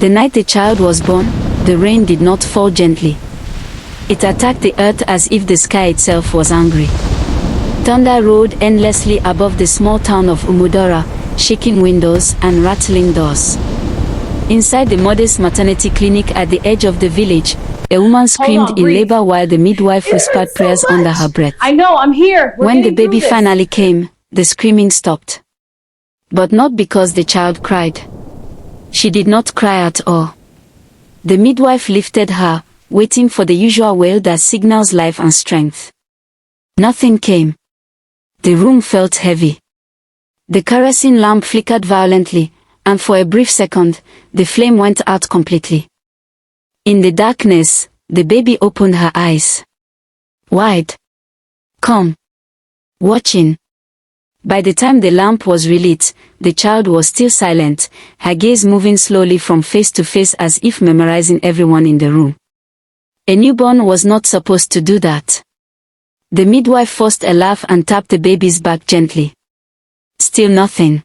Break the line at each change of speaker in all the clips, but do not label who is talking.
The night the child was born, the rain did not fall gently. It attacked the earth as if the sky itself was angry. Thunder roared endlessly above the small town of Umudora, shaking windows and rattling doors. Inside the modest maternity clinic at the edge of the village, a woman screamed in labor while the midwife whispered prayers under her breath.
I know, I'm here.
When the baby finally came, the screaming stopped. But not because the child cried. She did not cry at all. The midwife lifted her, waiting for the usual wail that signals life and strength. Nothing came. The room felt heavy. The kerosene lamp flickered violently, and for a brief second, the flame went out completely. In the darkness, the baby opened her eyes. Wide. Calm. Watching. By the time the lamp was relit, the child was still silent, her gaze moving slowly from face to face as if memorizing everyone in the room. A newborn was not supposed to do that. The midwife forced a laugh and tapped the baby's back gently. Still nothing.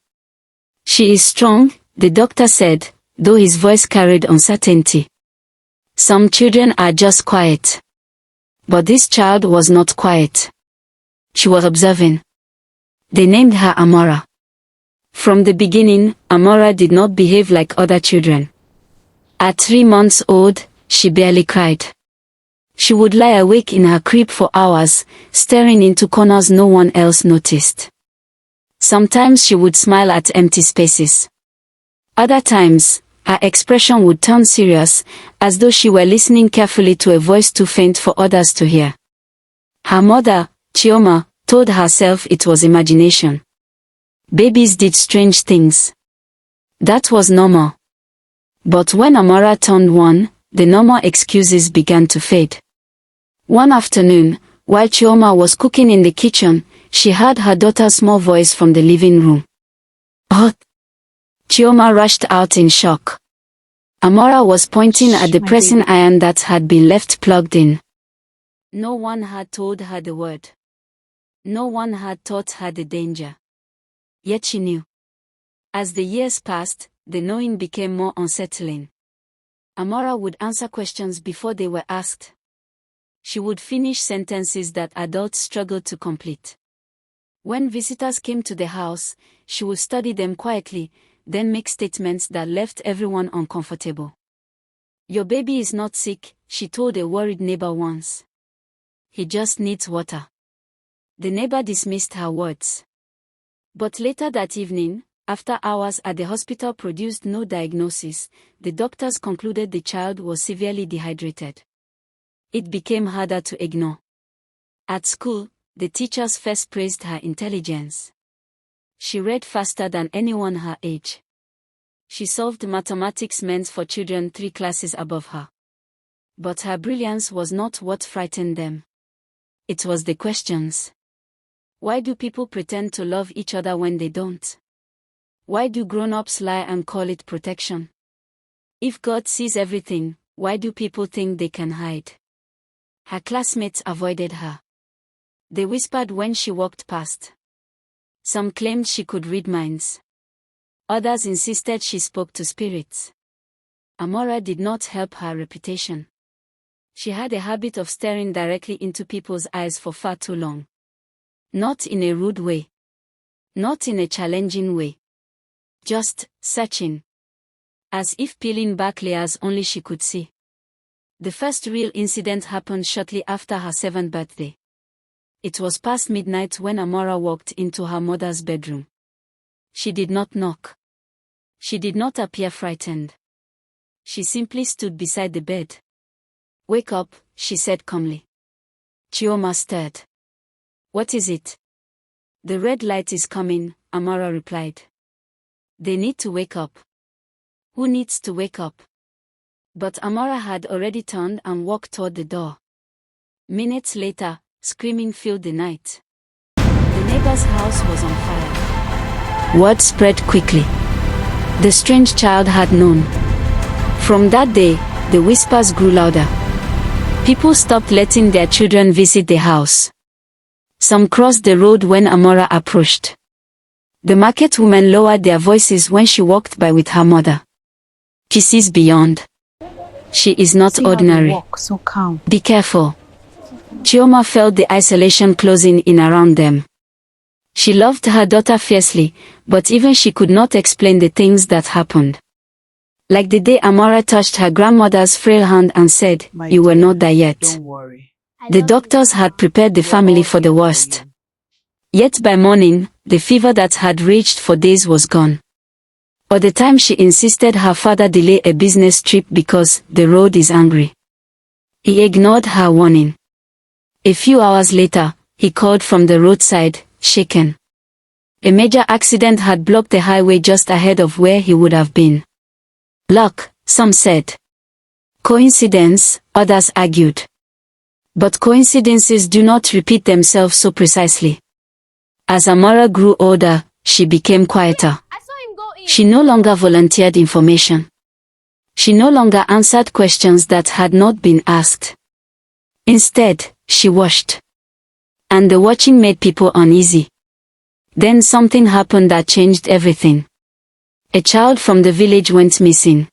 She is strong, the doctor said, though his voice carried uncertainty. Some children are just quiet. But this child was not quiet. She was observing. They named her Amara. From the beginning, Amara did not behave like other children. At 3 months old, she barely cried. She would lie awake in her crib for hours, staring into corners no one else noticed. Sometimes she would smile at empty spaces. Other times, her expression would turn serious, as though she were listening carefully to a voice too faint for others to hear. Her mother, Chioma, told herself it was imagination. Babies did strange things. That was normal. But when Amara turned 1, the normal excuses began to fade. One afternoon, while Chioma was cooking in the kitchen, she heard her daughter's small voice from the living room. "Oh!" Chioma rushed out in shock. Amara was pointing at the pressing iron that had been left plugged in. No one had told her the word. No one had taught her the danger. Yet she knew. As the years passed, the knowing became more unsettling. Amara would answer questions before they were asked. She would finish sentences that adults struggled to complete. When visitors came to the house, she would study them quietly, then make statements that left everyone uncomfortable. "Your baby is not sick," she told a worried neighbor once. "He just needs water." The neighbor dismissed her words. But later that evening, after hours at the hospital produced no diagnosis, the doctors concluded the child was severely dehydrated. It became harder to ignore. At school, the teachers first praised her intelligence. She read faster than anyone her age. She solved mathematics meant for children 3 classes above her. But her brilliance was not what frightened them. It was the questions. Why do people pretend to love each other when they don't? Why do grown-ups lie and call it protection? If God sees everything, why do people think they can hide? Her classmates avoided her. They whispered when she walked past. Some claimed she could read minds. Others insisted she spoke to spirits. Amara did not help her reputation. She had a habit of staring directly into people's eyes for far too long. Not in a rude way. Not in a challenging way. Just searching. As if peeling back layers only she could see. The first real incident happened shortly after her 7th birthday. It was past midnight when Amara walked into her mother's bedroom. She did not knock. She did not appear frightened. She simply stood beside the bed. "Wake up," she said calmly. Chioma stirred. "What is it?" "The red light is coming," Amara replied. "They need to wake up." "Who needs to wake up?" But Amara had already turned and walked toward the door. Minutes later, screaming filled the night. The neighbor's house was on fire. Word spread quickly. The strange child had known. From that day, the whispers grew louder. People stopped letting their children visit the house. Some crossed the road when Amara approached. The market women lowered their voices when she walked by with her mother. She sees beyond. She is not ordinary.
So calm.
Be careful. Chioma felt the isolation closing in around them. She loved her daughter fiercely, but even she could not explain the things that happened. Like the day Amara touched her grandmother's frail hand and said, "You were not there yet."
Don't worry.
The doctors had prepared the family for the worst. Yet by morning, the fever that had raged for days was gone. By the time she insisted her father delay a business trip because the road is angry, he ignored her warning. A few hours later, he called from the roadside, shaken. A major accident had blocked the highway just ahead of where he would have been. Luck, some said. Coincidence, others argued. But coincidences do not repeat themselves so precisely. As Amara grew older, she became quieter. She no longer volunteered information. She no longer answered questions that had not been asked. Instead, she watched. And the watching made people uneasy. Then something happened that changed everything. A child from the village went missing.